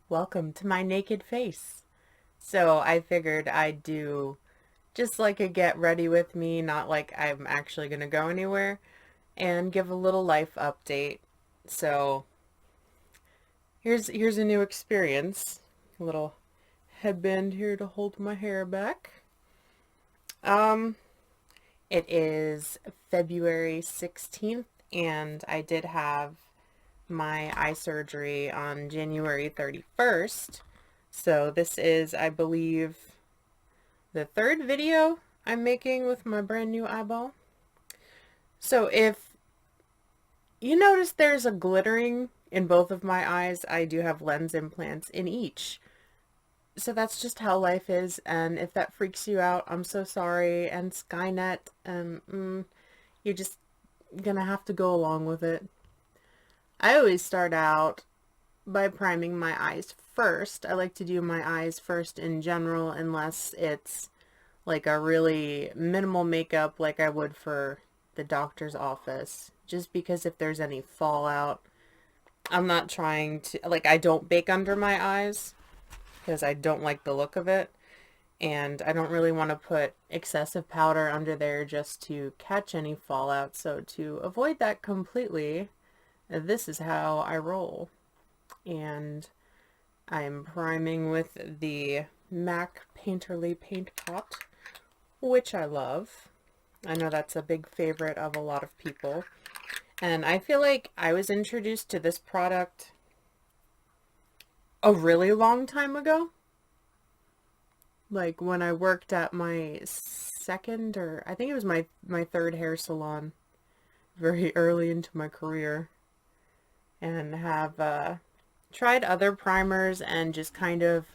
Welcome to my naked face. So I figured I'd do just like a get ready with me, not like I'm actually going to go anywhere, and give a little life update. So here's a new experience. A little headband here to hold my hair back. Um, it is February 16th, and I did have my eye surgery on January 31st. So this is, I believe, the third video I'm making with my brand new eyeball. So if you notice there's a glittering in both of my eyes, I do have lens implants in each. So that's just how life is, and if that freaks you out, I'm so sorry. And Skynet, you're just gonna have to go along with it. I always start out by priming my eyes first. I like to do my eyes first in general, unless it's like a really minimal makeup like I would for the doctor's office, just because if there's any fallout, I'm not trying to, like, I don't bake under my eyes because I don't like the look of it, and I don't really want to put excessive powder under there just to catch any fallout. So to avoid that completely, this is how I roll. And I'm priming with the MAC Painterly Paint Pot, which I love. I know that's a big favorite of a lot of people. And I feel like I was introduced to this product a really long time ago. Like when I worked at my second, or I think it was my third hair salon, very early into my career. And have tried other primers and just kind of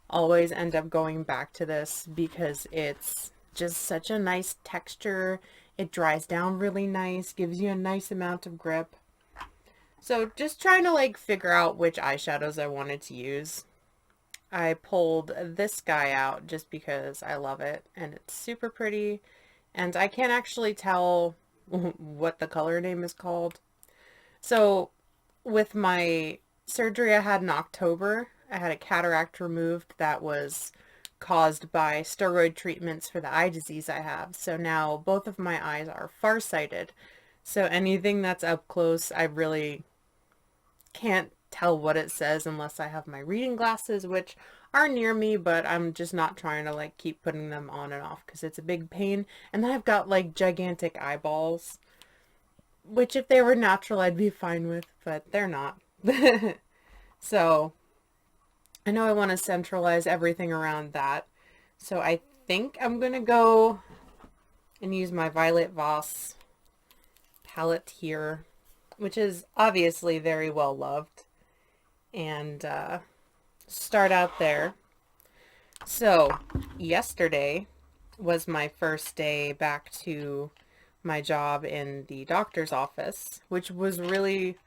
always end up going back to this because it's just such a nice texture. It dries down really nice, gives you a nice amount of grip. So just trying to like figure out which eyeshadows I wanted to use. I pulled this guy out just because I love it and it's super pretty, and I can't actually tell what the color name is called. So with my surgery I had in October, I had a cataract removed that was caused by steroid treatments for the eye disease I have. So now both of my eyes are farsighted. So anything that's up close, I really can't tell what it says unless I have my reading glasses, which are near me, but I'm just not trying to like keep putting them on and off because it's a big pain. And then I've got like gigantic eyeballs, which if they were natural I'd be fine with, but they're not. So I know I want to centralize everything around that. So I think I'm going to go and use my Violet Voss palette here, which is obviously very well loved, and start out there. So yesterday was my first day back to my job in the doctor's office, which was really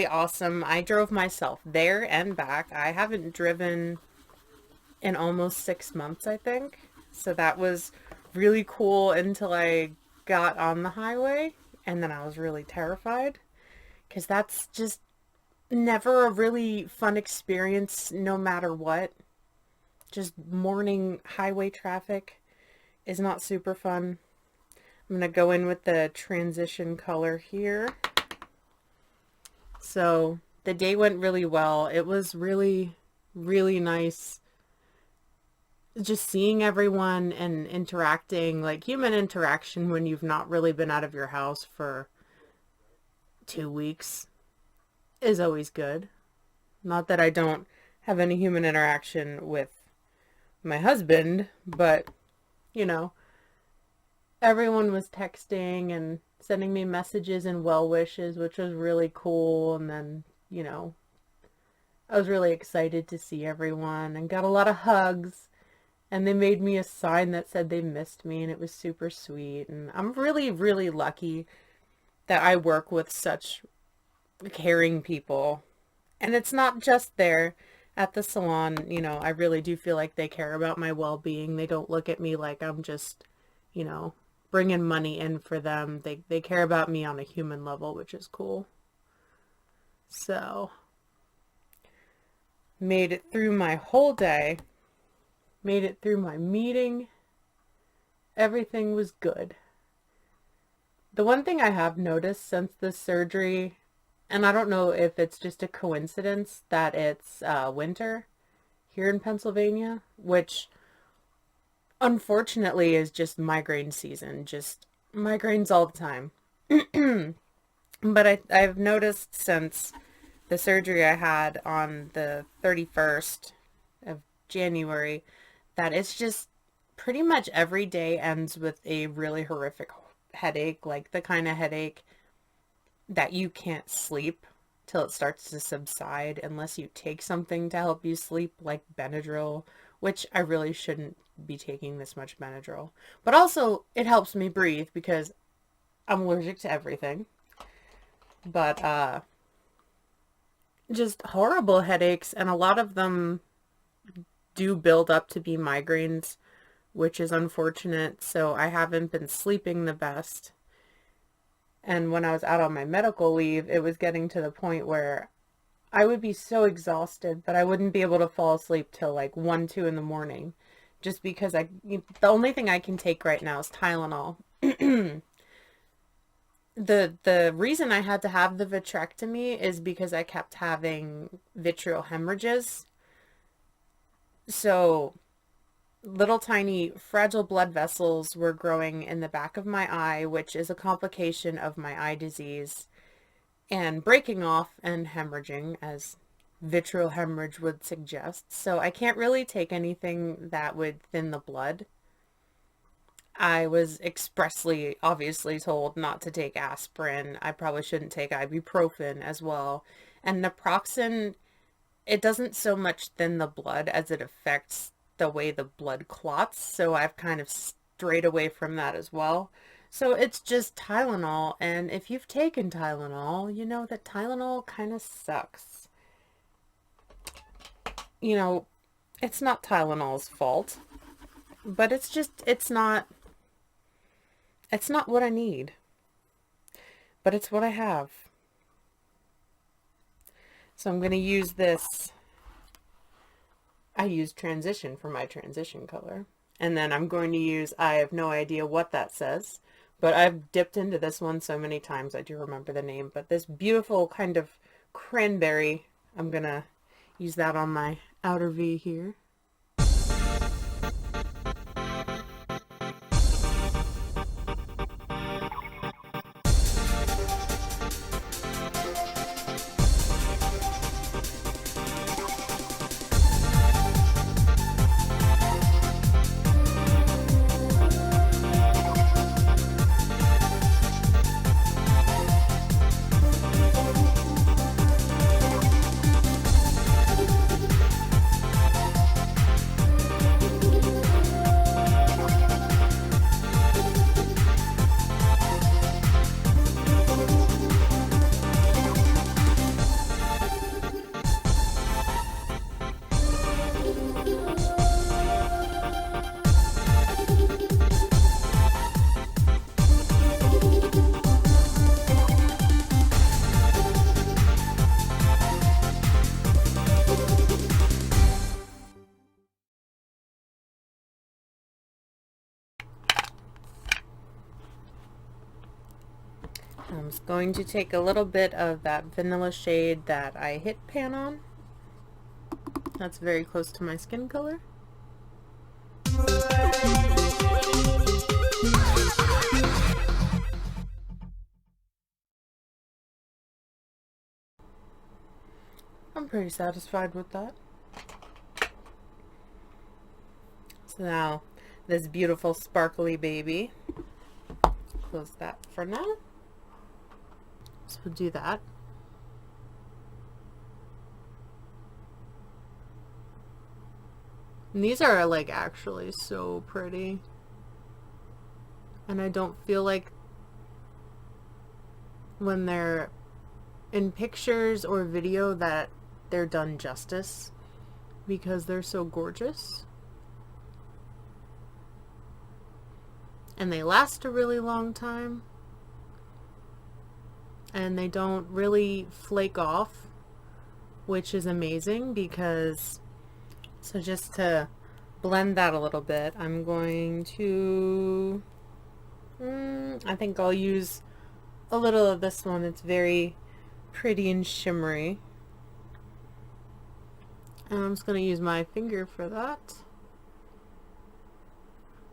awesome. I drove myself there and back. I haven't driven in almost 6 months, I think. So that was really cool until I got on the highway, and then I was really terrified because that's just never a really fun experience no matter what. Just morning highway traffic is not super fun. I'm going to go in with the transition color here. So the day went really well. It was really nice just seeing everyone and interacting, like human interaction when you've not really been out of your house for 2 weeks is always good. Not that I don't have any human interaction with my husband, but you know, everyone was texting and sending me messages and well wishes, which was really cool. And then, you know, I was really excited to see everyone and got a lot of hugs. And they made me a sign that said they missed me, and it was super sweet. And I'm really lucky that I work with such caring people. And it's not just there at the salon, you know, I really do feel like they care about my well-being. They don't look at me like I'm just, you know, bringing money in for them. They care about me on a human level, which is cool. So, made it through my whole day, made it through my meeting. Everything was good. The one thing I have noticed since this surgery, and I don't know if it's just a coincidence that it's winter here in Pennsylvania, which unfortunately is just migraine season, just migraines all the time. But I've noticed since the surgery I had on the 31st of January that it's just pretty much every day ends with a really horrific headache, like the kind of headache that you can't sleep till it starts to subside unless you take something to help you sleep, like Benadryl, which I really shouldn't be taking this much Benadryl. But also, it helps me breathe because I'm allergic to everything. But, just horrible headaches, and a lot of them do build up to be migraines, which is unfortunate. So I haven't been sleeping the best. And when I was out on my medical leave, it was getting to the point where I would be so exhausted that I wouldn't be able to fall asleep till like 1, 2 in the morning, just because the only thing I can take right now is Tylenol. The reason I had to have the vitrectomy is because I kept having vitreal hemorrhages. So little tiny fragile blood vessels were growing in the back of my eye, which is a complication of my eye disease, and breaking off and hemorrhaging, as vitreal hemorrhage would suggest. So I can't really take anything that would thin the blood. I was expressly, obviously, told not to take aspirin. I probably shouldn't take ibuprofen as well. And naproxen, it doesn't so much thin the blood as it affects the way the blood clots. So I've kind of strayed away from that as well. So it's just Tylenol. And if you've taken Tylenol, you know that Tylenol kind of sucks. You know, it's not Tylenol's fault, but it's not what I need, but it's what I have. So I'm going to use this. I use transition for my transition color. And then I'm going to use, I have no idea what that says, but I've dipped into this one so many times I do remember the name. But this beautiful kind of cranberry, I'm going to use that on my outer V here. I'm just going to take a little bit of that vanilla shade that I hit pan on. That's very close to my skin color. I'm pretty satisfied with that. So now, this beautiful sparkly baby. Close that for now. So we'll do that. And these are like actually so pretty. And I don't feel like when they're in pictures or video that they're done justice. because they're so gorgeous. And they last a really long time. And they don't really flake off, which is amazing because, so just to blend that a little bit, I'm going to, I think I'll use a little of this one. It's very pretty and shimmery. And I'm just going to use my finger for that.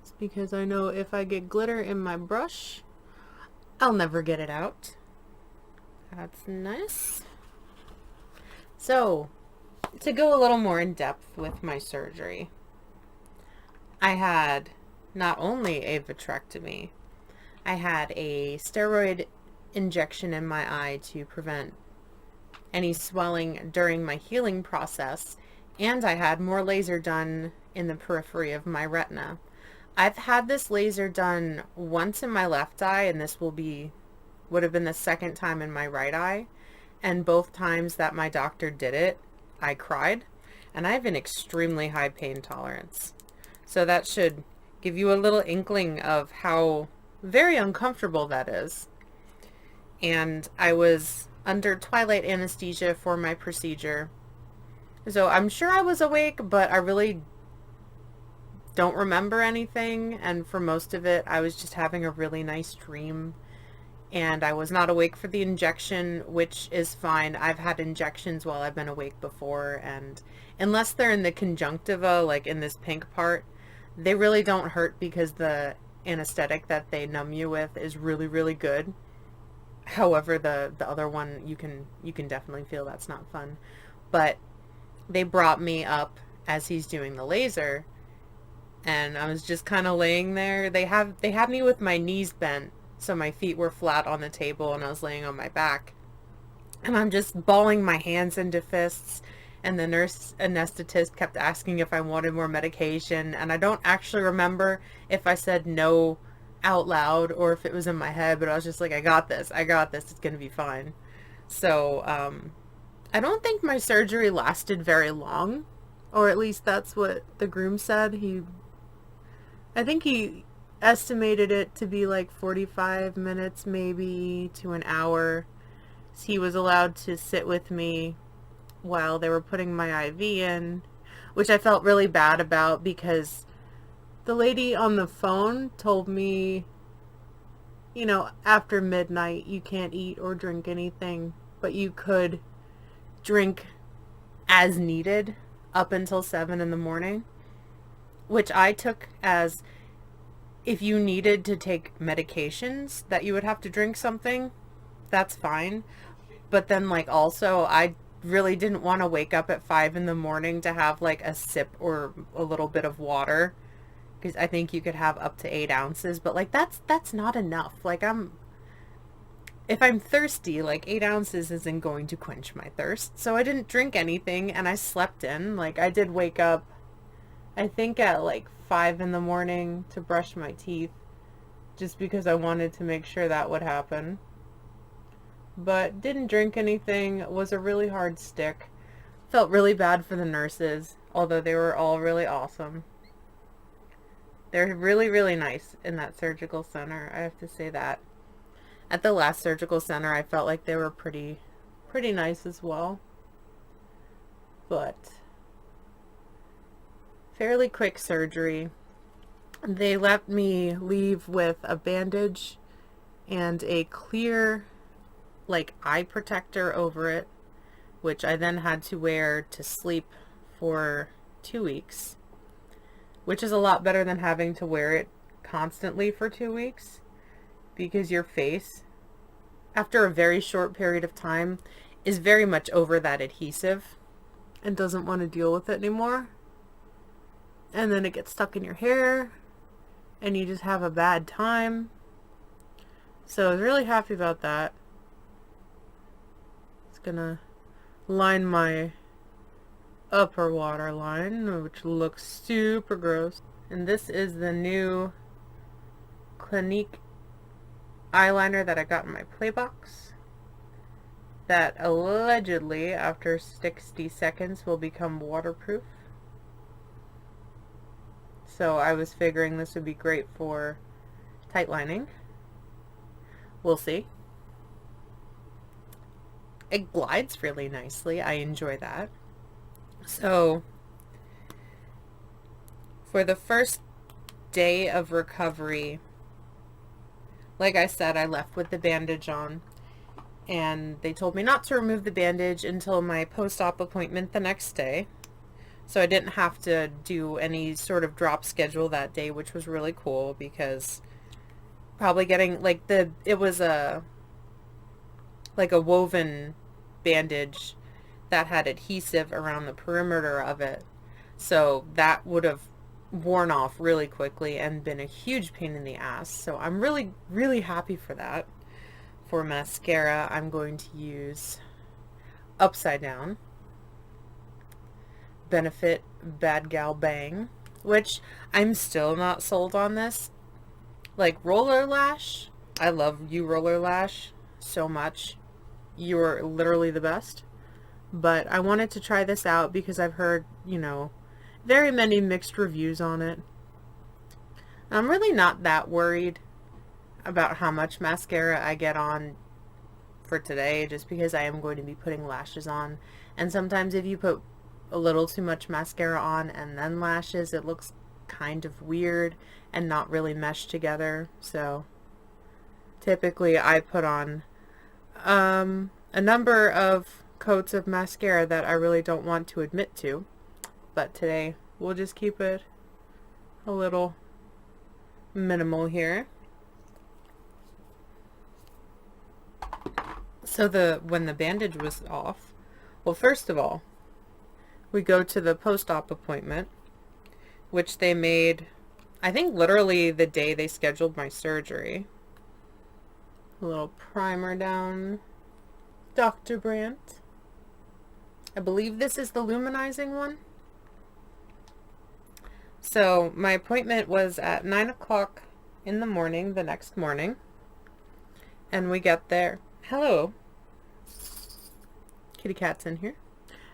It's because I know if I get glitter in my brush, I'll never get it out. That's nice. So, to go a little more in depth with my surgery, I had not only a vitrectomy, I had a steroid injection in my eye to prevent any swelling during my healing process, and I had more laser done in the periphery of my retina. I've had this laser done once in my left eye, and this would have been the second time in my right eye, and both times that my doctor did it, I cried, and I have an extremely high pain tolerance. So that should give you a little inkling of how very uncomfortable that is. And I was under twilight anesthesia for my procedure. So I'm sure I was awake, but I really don't remember anything. And for most of it, I was just having a really nice dream. And I was not awake for the injection, which is fine. I've had injections while I've been awake before, and unless they're in the conjunctiva, like in this pink part, they really don't hurt because the anesthetic that they numb you with is really, really good. However, the other one, you can definitely feel that's not fun. But they brought me up as he's doing the laser, and I was just kind of laying there. They had me with my knees bent, so my feet were flat on the table and I was laying on my back. And I'm just balling my hands into fists, and the nurse anesthetist kept asking if I wanted more medication, and I don't actually remember if I said no out loud or if it was in my head, but I was just like, I got this, it's gonna be fine. So I don't think my surgery lasted very long, or at least that's what the groom said. I think he estimated it to be like 45 minutes maybe to an hour. So he was allowed to sit with me while they were putting my IV in, which I felt really bad about because the lady on the phone told me, you know, after midnight you can't eat or drink anything, but you could drink as needed up until 7 in the morning, which I took as if you needed to take medications that you would have to drink something, that's fine. But then, like, also I really didn't want to wake up at 5 in the morning to have like a sip or a little bit of water, because I think you could have up to 8 ounces, but like that's not enough. Like, if I'm thirsty, like 8 ounces isn't going to quench my thirst. So I didn't drink anything and I slept in. Like, I did wake up, I think at like 5 in the morning to brush my teeth, just because I wanted to make sure that would happen. But didn't drink anything, was a really hard stick. Felt really bad for the nurses, although they were all really awesome. They're really, really nice in that surgical center, I have to say that. At the last surgical center, I felt like they were pretty nice as well. But fairly quick surgery. They let me leave with a bandage and a clear, like, eye protector over it, which I then had to wear to sleep for 2 weeks, which is a lot better than having to wear it constantly for 2 weeks, because your face, after a very short period of time, is very much over that adhesive and doesn't want to deal with it anymore. And then it gets stuck in your hair and you just have a bad time. So I was really happy about that. It's gonna line my upper waterline, which looks super gross. And this is the new Clinique eyeliner that I got in my play box, that allegedly after 60 seconds will become waterproof. So I was figuring this would be great for tight lining. We'll see. It glides really nicely. I enjoy that. So for the first day of recovery, like I said, I left with the bandage on, and they told me not to remove the bandage until my post-op appointment the next day. So I didn't have to do any sort of drop schedule that day, which was really cool, because probably getting like it was a woven bandage that had adhesive around the perimeter of it. So that would have worn off really quickly and been a huge pain in the ass. So I'm really, really happy for that. For mascara, I'm going to use Upside Down Benefit Bad Gal Bang, which I'm still not sold on this. Like Roller Lash, I love you, Roller Lash, so much. You're literally the best. But I wanted to try this out because I've heard, you know, very many mixed reviews on it. I'm really not that worried about how much mascara I get on for today, just because I am going to be putting lashes on. And sometimes if you put a little too much mascara on and then lashes, it looks kind of weird and not really meshed together. So typically I put on a number of coats of mascara that I really don't want to admit to, but today we'll just keep it a little minimal here. So when the bandage was off, well, first of all, we go to the post-op appointment, which they made, I think, literally the day they scheduled my surgery. A little primer down Dr. Brandt. I believe this is the luminizing one. So my appointment was at 9 o'clock in the morning, the next morning. And we get there. Hello. Kitty cat's in here.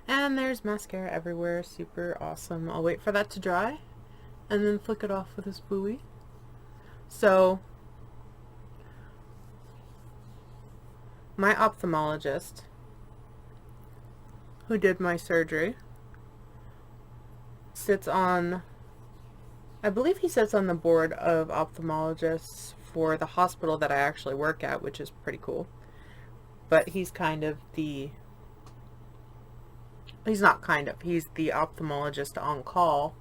And there's mascara everywhere. Super awesome. I'll wait for that to dry and then flick it off with a spoolie. So my ophthalmologist who did my surgery sits on, I believe he sits on the board of ophthalmologists for the hospital that I actually work at, which is pretty cool. But he's kind of the, he's not kind of, he's the ophthalmologist on call.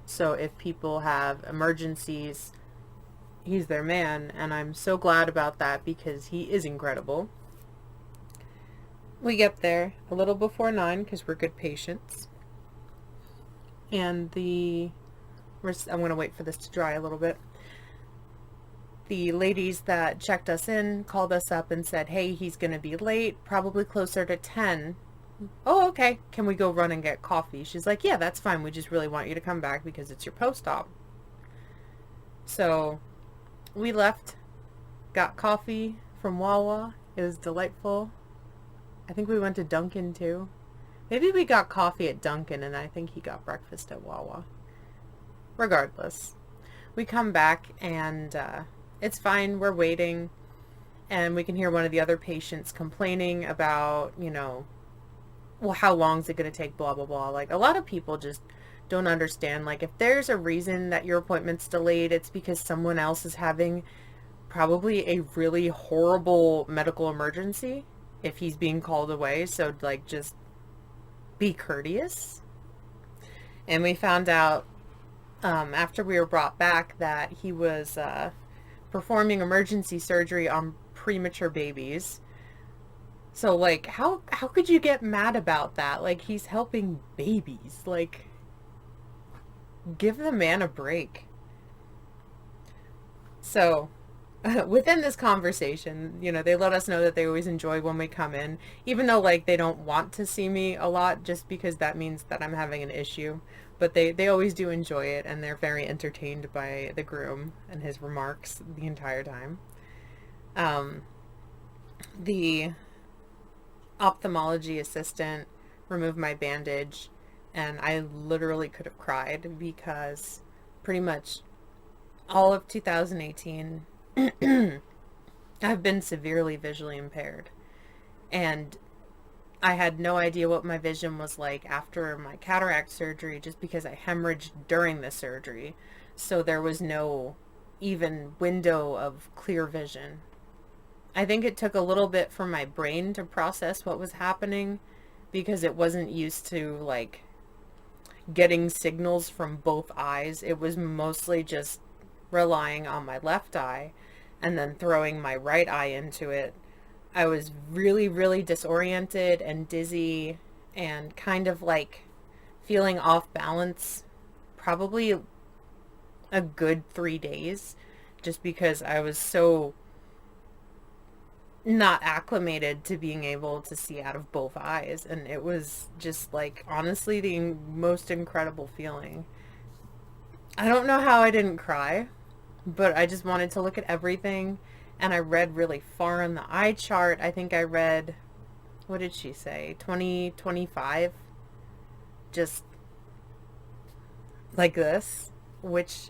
So if people have emergencies, he's their man, and I'm so glad about that because he is incredible. We get there a little before 9 because we're good patients. And I'm going to wait for this to dry a little bit. The ladies that checked us in called us up and said, hey, he's going to be late, probably closer to 10. Oh, okay. Can we go run and get coffee? She's like, yeah, that's fine. We just really want you to come back because it's your post-op. So we left, got coffee from Wawa. It was delightful. I think we went to Dunkin' too. Maybe we got coffee at Dunkin' and I think he got breakfast at Wawa. Regardless, we come back and it's fine. We're waiting and we can hear one of the other patients complaining about, you know, well, how long is it going to take, blah, blah, blah. Like, a lot of people just don't understand. Like, if there's a reason that your appointment's delayed, it's because someone else is having probably a really horrible medical emergency if he's being called away. So, like, just be courteous. And we found out after we were brought back that he was performing emergency surgery on premature babies. So, like, how could you get mad about that? Like, he's helping babies. Like, give the man a break. So, within this conversation, you know, they let us know that they always enjoy when we come in, even though, like, they don't want to see me a lot just because that means that I'm having an issue. But they always do enjoy it, and they're very entertained by the groom and his remarks the entire time. The ophthalmology assistant removed my bandage, and I literally could have cried because pretty much all of 2018, I've been severely visually impaired. And I had no idea what my vision was like after my cataract surgery just because I hemorrhaged during the surgery. So there was no even window of clear vision. I think it took a little bit for my brain to process what was happening because it wasn't used to like getting signals from both eyes. It was mostly just relying on my left eye and then throwing my right eye into it. I was really, really disoriented and dizzy and kind of like feeling off balance probably a good 3 days just because I was so not acclimated to being able to see out of both eyes. And it was just like honestly the most incredible feeling. I don't know how I didn't cry, but I just wanted to look at everything. And I read really far on the eye chart. I think I read, what did she say? 2025, just like this, which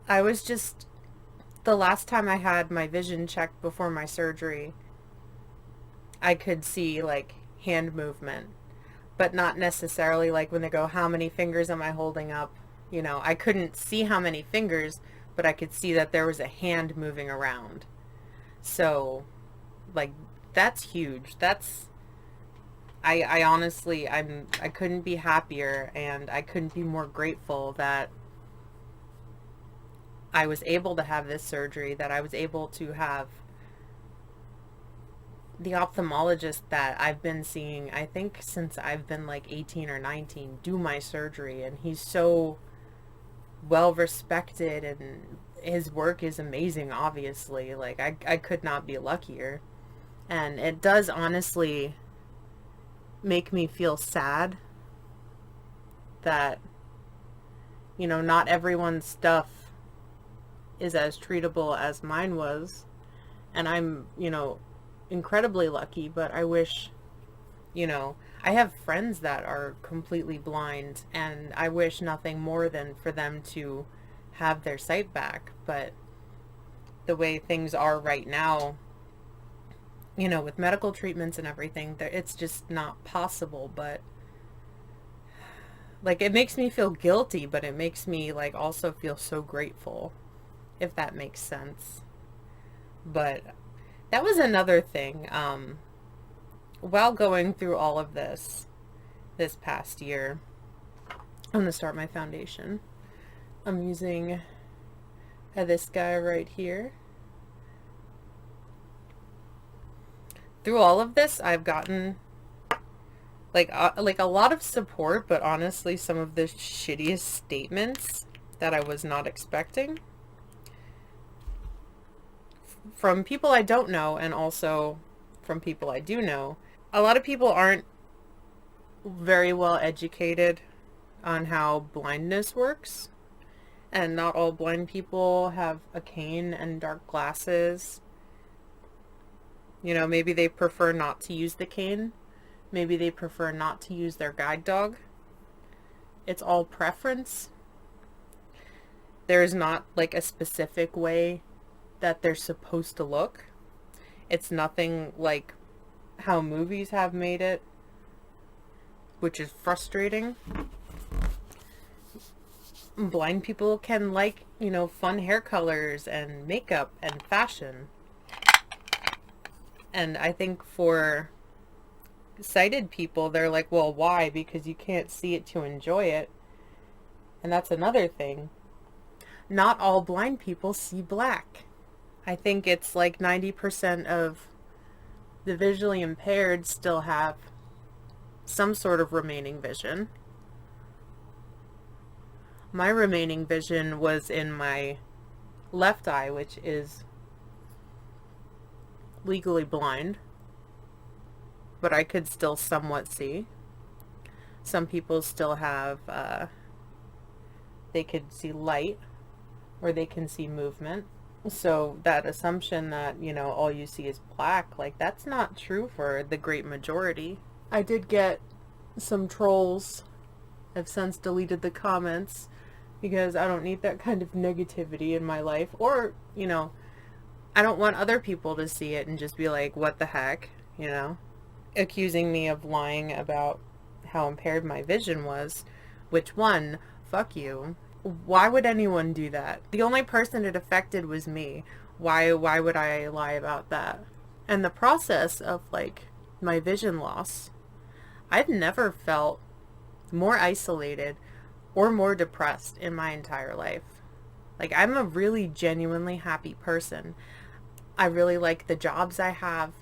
I was just, the last time I had my vision checked before my surgery, I could see like hand movement, but not necessarily like when they go, how many fingers am I holding up? You know, I couldn't see how many fingers, but I could see that there was a hand moving around. So like that's huge. That's I honestly I couldn't be happier and I couldn't be more grateful that I was able to have this surgery, that I was able to have the ophthalmologist that I've been seeing, I think since I've been like 18 or 19, do my surgery. And he's so well respected and his work is amazing, obviously. Like I could not be luckier. And it does honestly make me feel sad that, you know, not everyone's stuff is as treatable as mine was. And I'm, you know, incredibly lucky, but I wish, you know, I have friends that are completely blind and I wish nothing more than for them to have their sight back. But the way things are right now, you know, with medical treatments and everything, it's just not possible. But like it makes me feel guilty, but it makes me like also feel so grateful, if that makes sense. But that was another thing. While going through all of this past year, I'm going to start my foundation. I'm using this guy right here. Through all of this, I've gotten like a lot of support, but honestly, some of the shittiest statements that I was not expecting from people I don't know, and also from people I do know. A lot of people aren't very well educated on how blindness works, and not all blind people have a cane and dark glasses. You know, maybe they prefer not to use the cane. Maybe they prefer not to use their guide dog. It's all preference. There's not like a specific way that they're supposed to look. It's nothing like how movies have made it, which is frustrating. Blind people can like, you know, fun hair colors and makeup and fashion. And I think for sighted people, they're like, well, why? Because you can't see it to enjoy it. And that's another thing. Not all blind people see black. I think it's like 90% of the visually impaired still have some sort of remaining vision. My remaining vision was in my left eye, which is legally blind, but I could still somewhat see. Some people still have, they could see light, or they can see movement. So that assumption that, you know, all you see is black, like that's not true for the great majority. I did get some trolls, I've since deleted the comments, because I don't need that kind of negativity in my life. Or, you know, I don't want other people to see it and just be like, what the heck, you know? Accusing me of lying about how impaired my vision was, which one, fuck you. Why would anyone do that? The only person it affected was me. Why would I lie about that? And the process of like my vision loss, I've never felt more isolated or more depressed in my entire life. Like, I'm a really genuinely happy person. I really like the jobs I have.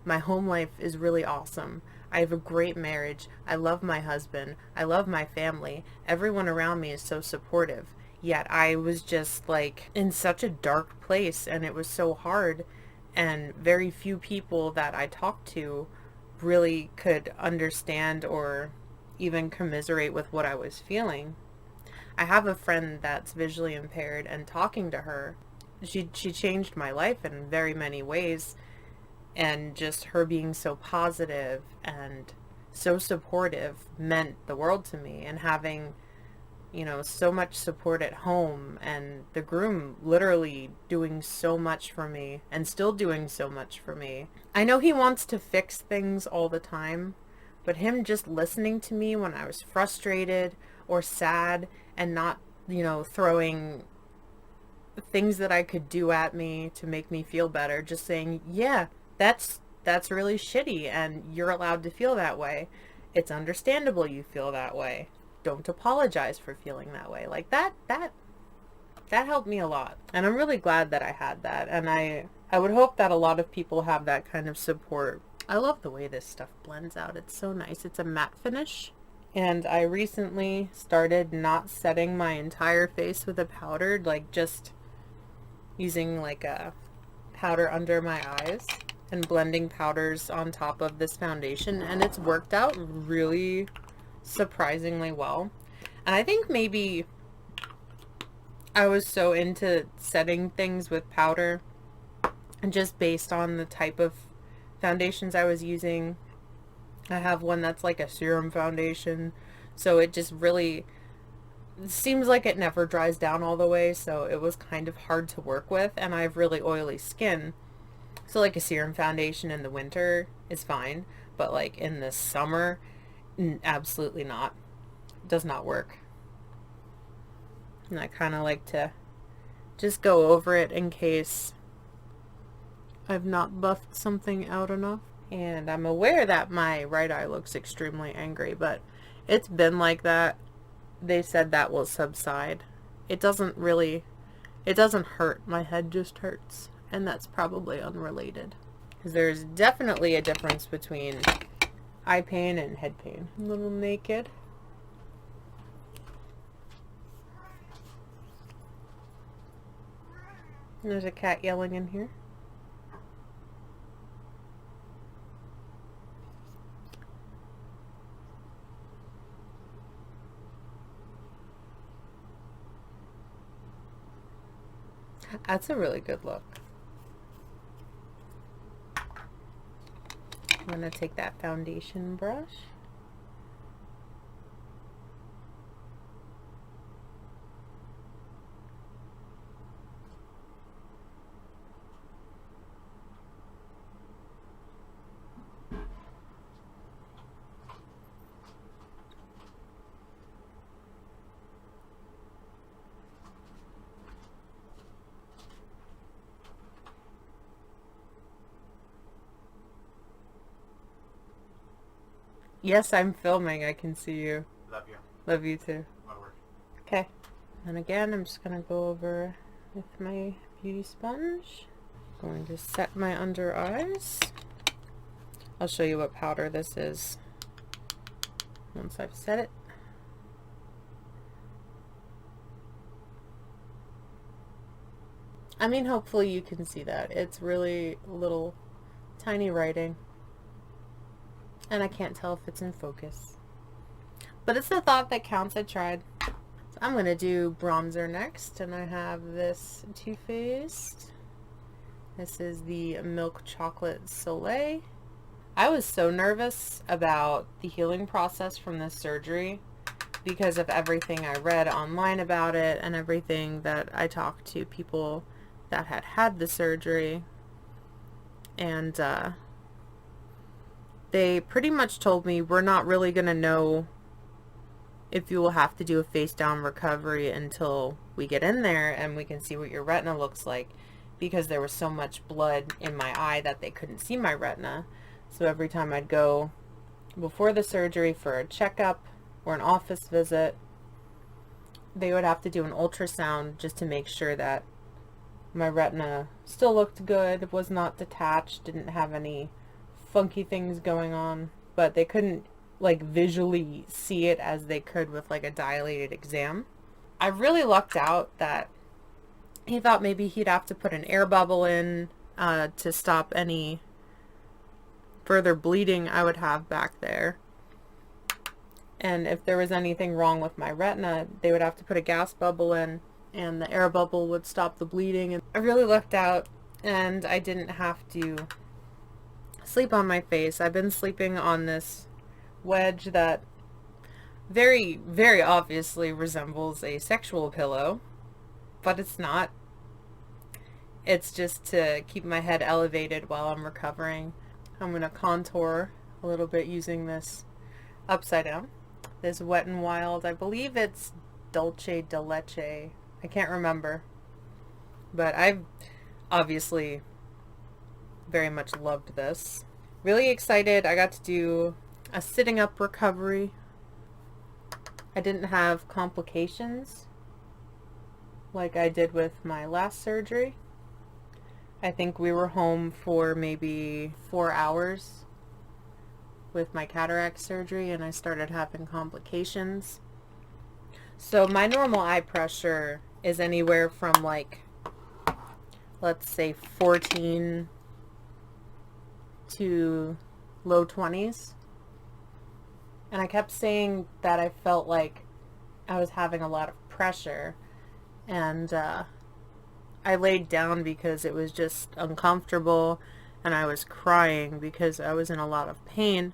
My home life is really awesome. I have a great marriage. I love my husband. I love my family. Everyone around me is so supportive. Yet I was just like in such a dark place, and it was so hard, and very few people that I talked to really could understand or even commiserate with what I was feeling. I have a friend that's visually impaired, and talking to her, she changed my life in very many ways, and just her being so positive and so supportive meant the world to me. And having, you know, so much support at home, and the groom literally doing so much for me and still doing so much for me. I know he wants to fix things all the time, but him just listening to me when I was frustrated or sad, and not, you know, throwing things that I could do at me to make me feel better, just saying, yeah, that's really shitty, and you're allowed to feel that way. It's understandable you feel that way. Don't apologize for feeling that way. Like that helped me a lot. And I'm really glad that I had that. And I would hope that a lot of people have that kind of support. I love the way this stuff blends out. It's so nice. It's a matte finish. And I recently started not setting my entire face with a powder, like just using like a powder under my eyes and blending powders on top of this foundation, and it's worked out really surprisingly well. And I think maybe I was so into setting things with powder, and just based on the type of foundations I was using. I have one that's like a serum foundation, so it just really seems like it never dries down all the way, so it was kind of hard to work with. And I have really oily skin, so like a serum foundation in the winter is fine, but like in the summer, absolutely not. It does not work. And I kind of like to just go over it in case I've not buffed something out enough. And I'm aware that my right eye looks extremely angry, but it's been like that. They said that will subside. It doesn't hurt. My head just hurts. And that's probably unrelated. Because there's definitely a difference between eye pain and head pain. A little naked. And there's a cat yelling in here. That's a really good look. I'm going to take that foundation brush. Yes, I'm filming. I can see you. Love you. Love you too. A lot of work. Okay. And again, I'm just going to go over with my beauty sponge. Going to set my under eyes. I'll show you what powder this is once I've set it. I mean, hopefully you can see that. It's really little tiny writing. And I can't tell if it's in focus. But it's the thought that counts. I tried. So I'm going to do bronzer next. And I have this Too Faced. This is the Milk Chocolate Soleil. I was so nervous about the healing process from this surgery because of everything I read online about it and everything that I talked to people that had had the surgery. And they pretty much told me we're not really going to know if you will have to do a face down recovery until we get in there and we can see what your retina looks like, because there was so much blood in my eye that they couldn't see my retina. So every time I'd go before the surgery for a checkup or an office visit, they would have to do an ultrasound just to make sure that my retina still looked good, was not detached, didn't have any funky things going on, but they couldn't like visually see it as they could with like a dilated exam. I really lucked out that he thought maybe he'd have to put an air bubble in to stop any further bleeding I would have back there. And if there was anything wrong with my retina, they would have to put a gas bubble in, and the air bubble would stop the bleeding. And I really lucked out, and I didn't have to sleep on my face. I've been sleeping on this wedge that very, very obviously resembles a sexual pillow, but it's not. It's just to keep my head elevated while I'm recovering. I'm going to contour a little bit using this upside down. This Wet n Wild, I believe it's Dulce de Leche. I can't remember. But I've obviously very much loved this. Really excited. I got to do a sitting up recovery. I didn't have complications like I did with my last surgery. I think we were home for maybe 4 hours with my cataract surgery, and I started having complications. So my normal eye pressure is anywhere from like, let's say 14 to low 20s. And I kept saying that I felt like I was having a lot of pressure, and I laid down because it was just uncomfortable, and I was crying because I was in a lot of pain.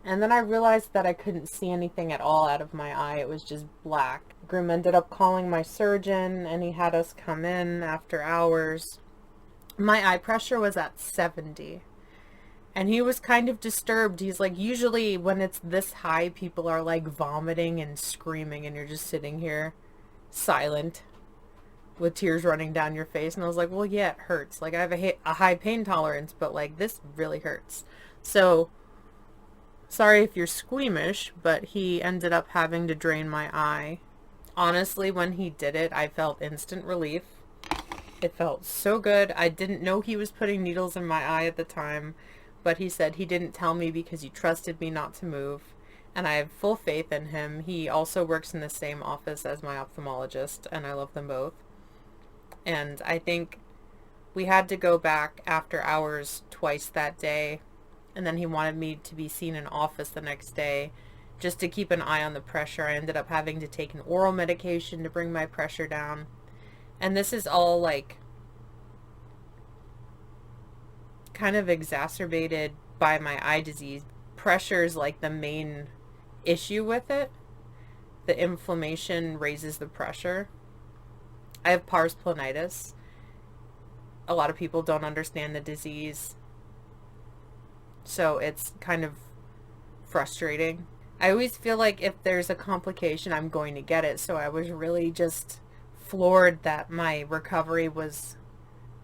And then I realized that I couldn't see anything at all out of my eye. It was just black. Grim ended up calling my surgeon, and he had us come in after hours. My eye pressure was at 70. And he was kind of disturbed. He's like, usually when it's this high, people are like vomiting and screaming, and you're just sitting here silent with tears running down your face. And I was like, well, yeah, it hurts. Like, I have a high pain tolerance, but like this really hurts. So sorry if you're squeamish, but he ended up having to drain my eye. Honestly, when he did it, I felt instant relief. It felt so good. I didn't know he was putting needles in my eye at the time, but he said he didn't tell me because he trusted me not to move, and I have full faith in him. He also works in the same office as my ophthalmologist, and I love them both. And I think we had to go back after hours twice that day, and then he wanted me to be seen in office the next day just to keep an eye on the pressure. I ended up having to take an oral medication to bring my pressure down. And this is all like kind of exacerbated by my eye disease. Pressure is like the main issue with it. The inflammation raises the pressure. I have pars planitis. A lot of people don't understand the disease, so it's kind of frustrating. I always feel like if there's a complication, I'm going to get it. So I was really just floored that my recovery was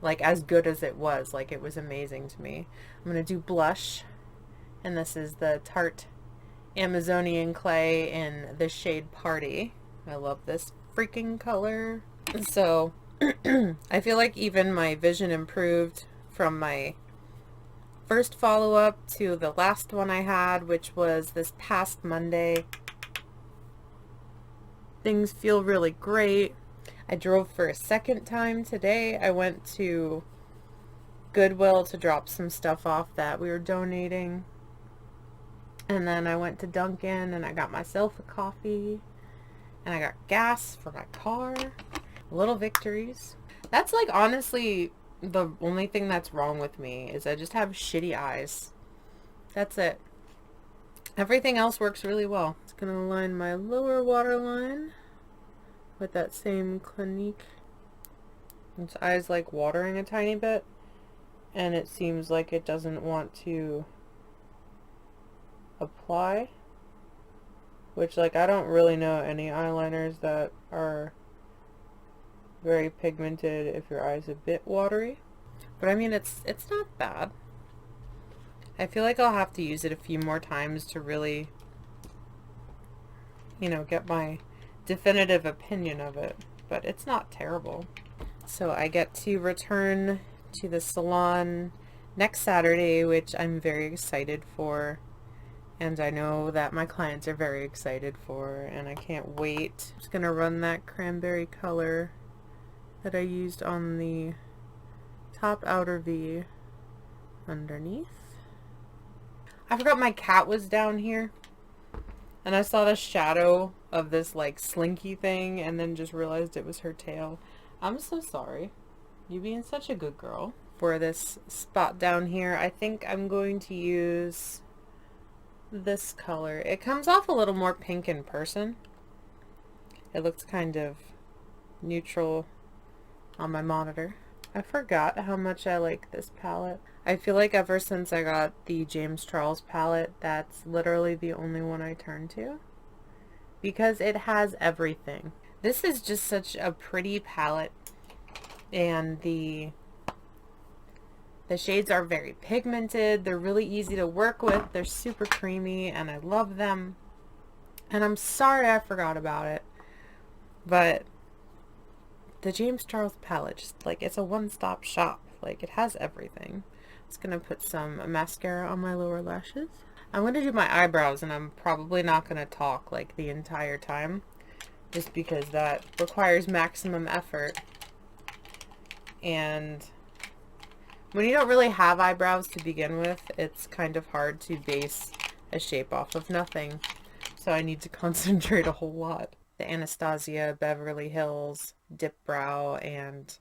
like as good as it was. Like, it was amazing to me. I'm going to do blush, and this is the Tarte Amazonian clay in the shade Party. I love this freaking color. So I feel like even my vision improved from my first follow-up to the last one I had, which was this past Monday. Things feel really great. I drove for a second time today. I went to Goodwill to drop some stuff off that we were donating. And then I went to Dunkin' and I got myself a coffee. And I got gas for my car. Little victories. That's like honestly the only thing that's wrong with me is I just have shitty eyes. That's it. Everything else works really well. Just gonna line my lower waterline with that same Clinique. Its eye's like watering a tiny bit, and it seems like it doesn't want to apply, which, like, I don't really know any eyeliners that are very pigmented if your eye's a bit watery, but I mean, it's not bad. I feel like I'll have to use it a few more times to really, you know, get my definitive opinion of it, but it's not terrible. So I get to return to the salon next Saturday, which I'm very excited for, and I know that my clients are very excited for, and I can't wait. I'm just gonna run that cranberry color that I used on the top outer V underneath. I forgot my cat was down here, and I saw the shadow of this like slinky thing and then just realized it was her tail. I'm so sorry. You being such a good girl. For this spot down here, I think I'm going to use this color. It comes off a little more pink in person. It looks kind of neutral on my monitor. I forgot how much I like this palette. I feel like ever since I got the James Charles palette, that's literally the only one I turn to, because it has everything. This is just such a pretty palette, and the shades are very pigmented. They're really easy to work with. They're super creamy, and I love them. And I'm sorry I forgot about it, but the James Charles palette, just like, it's a one-stop shop. Like, it has everything. I'm just gonna put some mascara on my lower lashes. I'm gonna do my eyebrows, and I'm probably not gonna talk like the entire time, just because that requires maximum effort. And when you don't really have eyebrows to begin with, it's kind of hard to base a shape off of nothing. So I need to concentrate a whole lot. The Anastasia Beverly Hills Dip Brow, and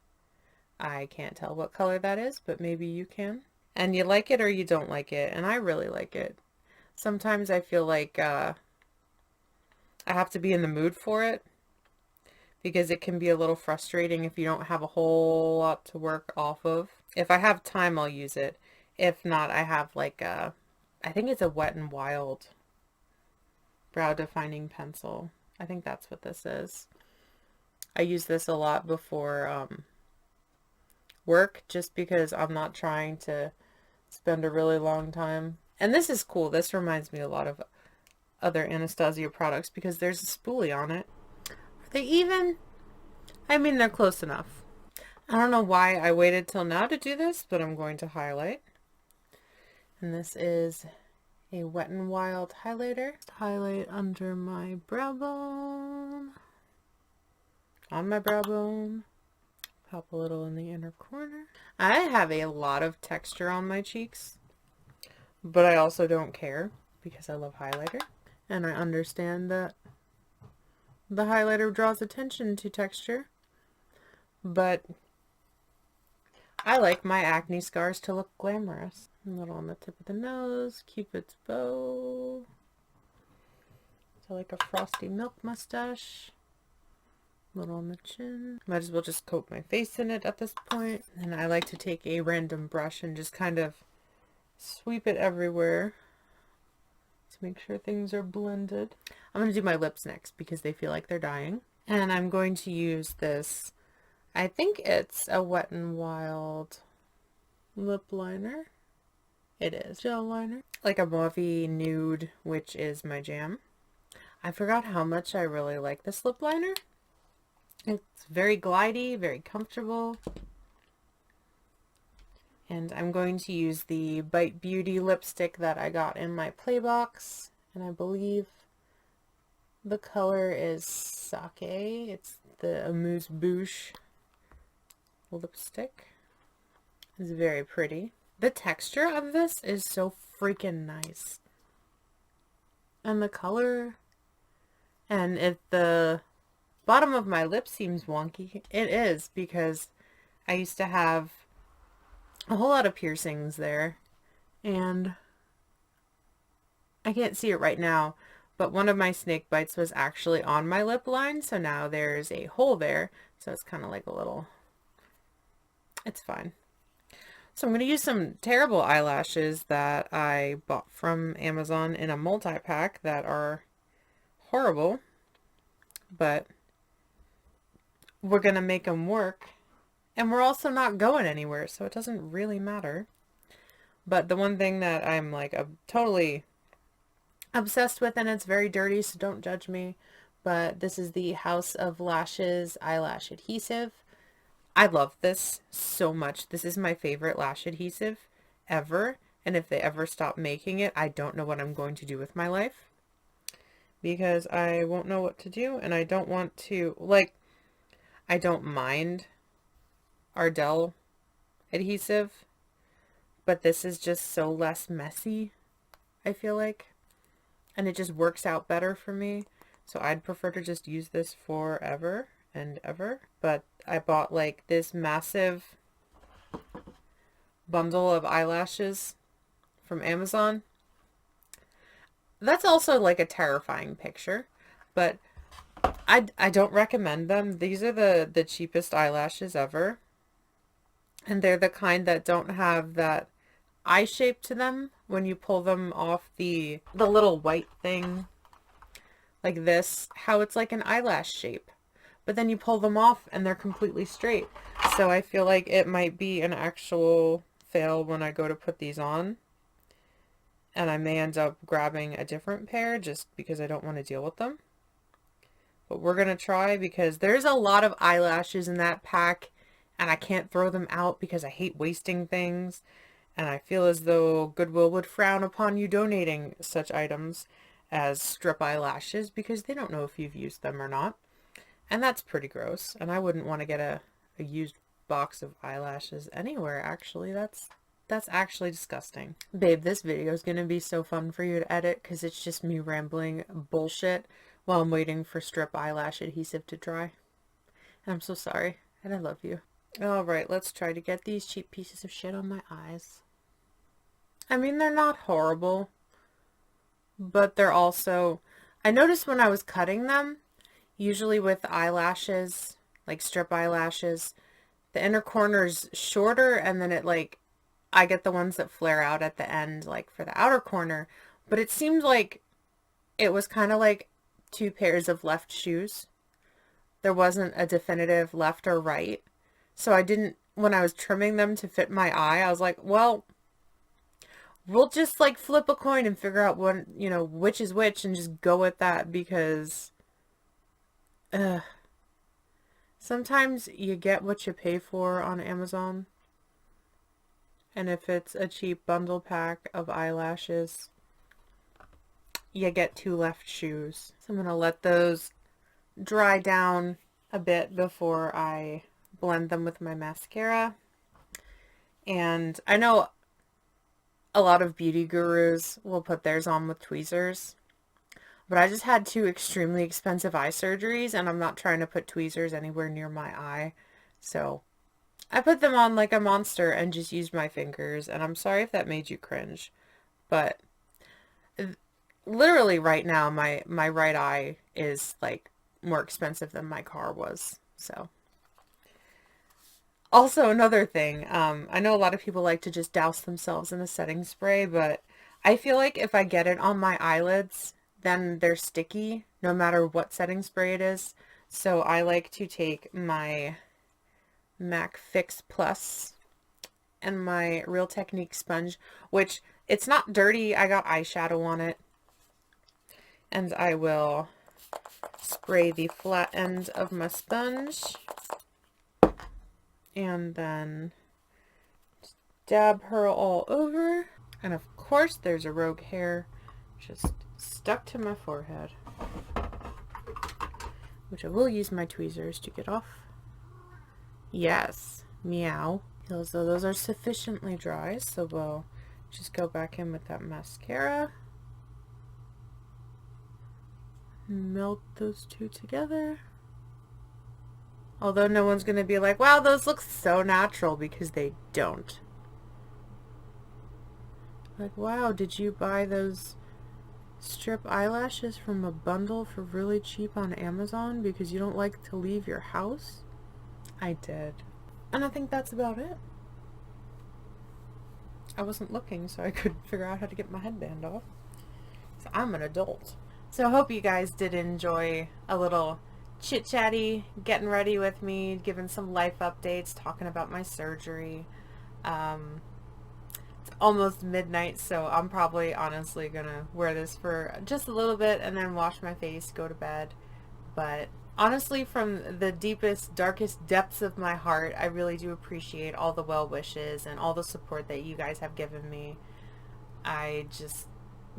I can't tell what color that is, but maybe you can. And you like it or you don't like it, and I really like it. Sometimes I feel like I have to be in the mood for it, because it can be a little frustrating if you don't have a whole lot to work off of. If I have time, I'll use it. If not, I have like I think it's a Wet n Wild brow defining pencil. I think that's what this is. I use this a lot before work, just because I'm not trying to spend a really long time. And this is cool. This reminds me a lot of other Anastasia products, because there's a spoolie on it. Are they even? I mean, they're close enough. I don't know why I waited till now to do this, but I'm going to highlight. And this is a Wet n Wild highlighter. Highlight under my brow bone. On my brow bone. Pop a little in the inner corner. I have a lot of texture on my cheeks, but I also don't care, because I love highlighter. And I understand that the highlighter draws attention to texture, but I like my acne scars to look glamorous. A little on the tip of the nose, Cupid's bow. So like a frosty milk mustache. A little on the chin. Might as well just coat my face in it at this point. And I like to take a random brush and just kind of sweep it everywhere to make sure things are blended. I'm going to do my lips next, because they feel like they're dying. And I'm going to use this, I think it's a Wet n Wild lip liner. It is. Gel liner. Like a mauve nude, which is my jam. I forgot how much I really like this lip liner. It's very glidey, very comfortable. And I'm going to use the Bite Beauty lipstick that I got in my play box. And I believe the color is Sake. It's the Amuse Bouche lipstick. It's very pretty. The texture of this is so freaking nice. And the color, and if the bottom of my lip seems wonky, it is, because I used to have a whole lot of piercings there, and I can't see it right now, But one of my snake bites was actually on my lip line, so now there's a hole there. So it's kind of like a little, it's fine. So I'm going to use some terrible eyelashes that I bought from Amazon in a multi-pack that are horrible, but we're going to make them work. And we're also not going anywhere, so it doesn't really matter. But the one thing that I'm like totally obsessed with, and it's very dirty, so don't judge me, but this is the House of Lashes eyelash adhesive. I love this so much. This is my favorite lash adhesive ever, and if they ever stop making it, I don't know what I'm going to do with my life, because I won't know what to do, and I don't want to, like, I don't mind Ardell adhesive, but this is just so less messy, I feel like, and it just works out better for me. So I'd prefer to just use this forever and ever. But I bought like this massive bundle of eyelashes from Amazon. That's also like a terrifying picture, but I don't recommend them. These are the cheapest eyelashes ever. And they're the kind that don't have that eye shape to them when you pull them off the little white thing like this, how it's like an eyelash shape, but then you pull them off and they're completely straight. So I feel like it might be an actual fail when I go to put these on, and I may end up grabbing a different pair just because I don't want to deal with them. But we're gonna try, because there's a lot of eyelashes in that pack and I can't throw them out because I hate wasting things. And I feel as though Goodwill would frown upon you donating such items as strip eyelashes, because they don't know if you've used them or not. And that's pretty gross. And I wouldn't want to get a used box of eyelashes anywhere, actually. That's actually disgusting. Babe, this video is going to be so fun for you to edit, because it's just me rambling bullshit while I'm waiting for strip eyelash adhesive to dry. And I'm so sorry. And I love you. Alright, let's try to get these cheap pieces of shit on my eyes. I mean, they're not horrible, but they're also, I noticed when I was cutting them, usually with eyelashes, like strip eyelashes, the inner corner's shorter, and then it like, I get the ones that flare out at the end, like for the outer corner, but it seemed like it was kind of like two pairs of left shoes. There wasn't a definitive left or right. So I didn't, when I was trimming them to fit my eye, I was like, well, we'll just like flip a coin and figure out what, you know, which is which, and just go with that, because sometimes you get what you pay for on Amazon. And if it's a cheap bundle pack of eyelashes, you get two left shoes. So I'm going to let those dry down a bit before I blend them with my mascara. And I know a lot of beauty gurus will put theirs on with tweezers, but I just had two extremely expensive eye surgeries, and I'm not trying to put tweezers anywhere near my eye, so I put them on like a monster and just used my fingers. And I'm sorry if that made you cringe, but literally right now my right eye is like more expensive than my car was. So also, another thing, I know a lot of people like to just douse themselves in a setting spray, but I feel like if I get it on my eyelids, then they're sticky no matter what setting spray it is. So I like to take my MAC Fix Plus and my Real Technique sponge, which it's not dirty. I got eyeshadow on it. And I will spray the flat end of my sponge. And then dab her all over. And of course there's a rogue hair just stuck to my forehead, which I will use my tweezers to get off. Yes, meow. Feels though those are sufficiently dry, so we'll just go back in with that mascara. Melt those two together. Although no one's going to be like, wow, those look so natural, because they don't. Like, wow, did you buy those Strip eyelashes from a bundle for really cheap on Amazon because you don't like to leave your house? I did. And I think that's about it. I wasn't looking, so I couldn't figure out how to get my headband off. So I'm an adult. So I hope you guys did enjoy a little chit-chatty, getting ready with me, giving some life updates, talking about my surgery. It's almost midnight, so I'm probably honestly gonna wear this for just a little bit and then wash my face, go to bed. But honestly, from the deepest, darkest depths of my heart, I really do appreciate all the well wishes and all the support that you guys have given me. I just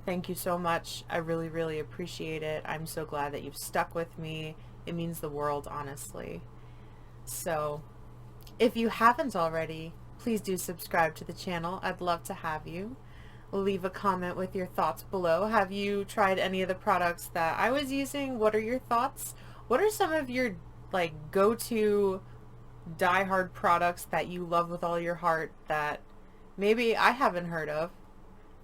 thank you so much. I really, really appreciate it. I'm so glad that you've stuck with me. It means the world, honestly. So if you haven't already, please do subscribe to the channel. I'd love to have you. Leave a comment with your thoughts below. Have you tried any of the products that I was using? What are your thoughts? What are some of your like go-to die-hard products that you love with all your heart that maybe I haven't heard of?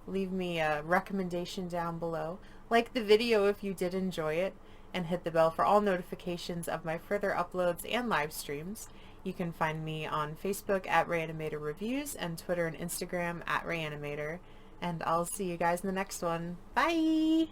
Leave me a recommendation down below. Like the video if you did enjoy it, and hit the bell for all notifications of my further uploads and live streams. You can find me on Facebook at Rayanimator Reviews and Twitter and Instagram at Rayanimator. And I'll see you guys in the next one. Bye!